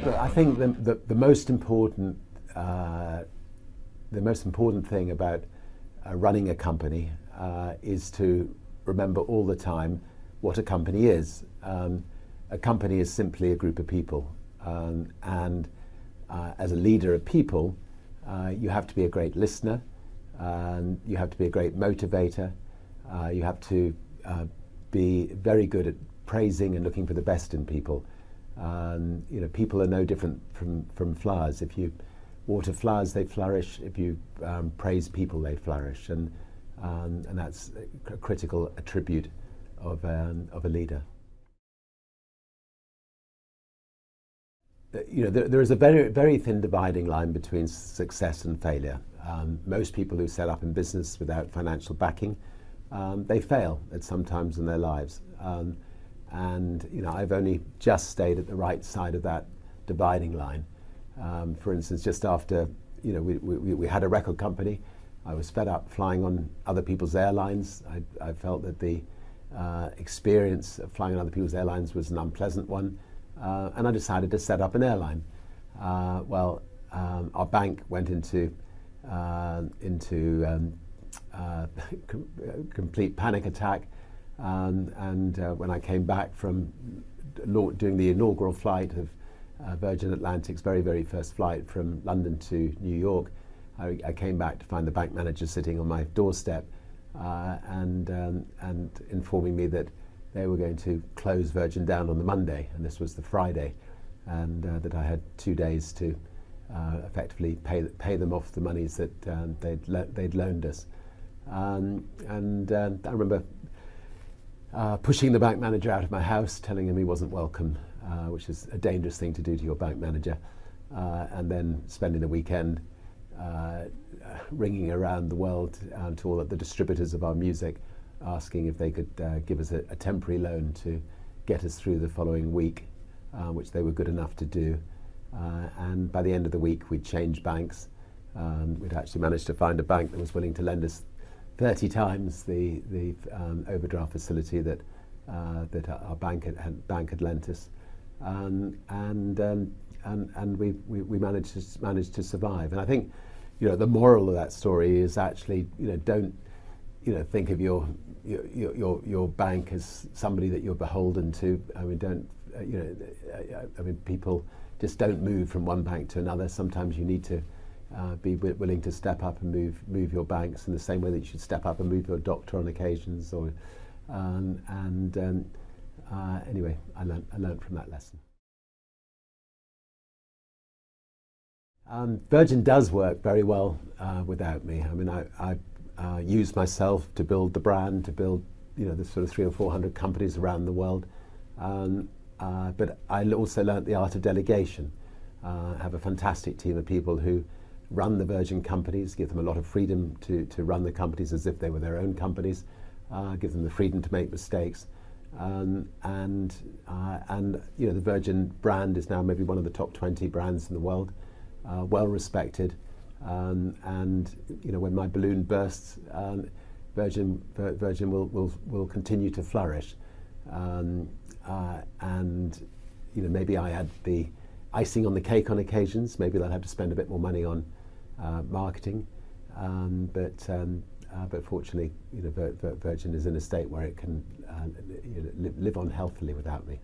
But I think the most important thing about running a company is to remember all the time what a company is. A company is simply a group of people, and as a leader of people, you have to be a great listener, you have to be a great motivator, you have to be very good at praising and looking for the best in people. You know, people are no different from flowers. If you water flowers, they flourish. If you praise people, they flourish, and that's a critical attribute of a leader. You know, there is a very thin dividing line between success and failure. Most people who set up in business without financial backing, they fail at some times in their lives. And you know, I've only just stayed at the right side of that dividing line. For instance, just after we had a record company, I was fed up flying on other people's airlines. I felt that the experience of flying on other people's airlines was an unpleasant one, and I decided to set up an airline. Our bank went into complete panic attack. And when I came back from doing the inaugural flight of Virgin Atlantic's very first flight from London to New York, I came back to find the bank manager sitting on my doorstep and informing me that they were going to close Virgin down on the Monday, and this was the Friday, and that I had 2 days to effectively pay them off the monies that they'd loaned us. I remember pushing the bank manager out of my house, telling him he wasn't welcome, which is a dangerous thing to do to your bank manager, and then spending the weekend ringing around the world to all of the distributors of our music, asking if they could give us a temporary loan to get us through the following week, which they were good enough to do. And by the end of the week, we'd changed banks. We'd actually managed to find a bank that was willing to lend us 30 times the overdraft facility that our bank had lent us, and we managed to survive. And I think, you know, the moral of that story is actually, you know, don't, you know, think of your bank as somebody that you're beholden to. I mean, don't, you know, I mean, people just don't move from one bank to another. Sometimes you need to be willing to step up and move your banks in the same way that you should step up and move your doctor on occasions. Or anyway, I learned from that lesson. Virgin does work very well without me. I mean, I used myself to build the brand, to build, you know, the sort of 300 or 400 companies around the world. But I also learnt the art of delegation. I have a fantastic team of people who run the Virgin companies, give them a lot of freedom to run the companies as if they were their own companies, give them the freedom to make mistakes. And you know, the Virgin brand is now maybe one of the top 20 brands in the world, well respected. And you know, when my balloon bursts, Virgin will continue to flourish. And you know, maybe I add the icing on the cake on occasions. Maybe they'll have to spend a bit more money on marketing, but fortunately, you know, Virgin is in a state where it can you know, live on healthily without me.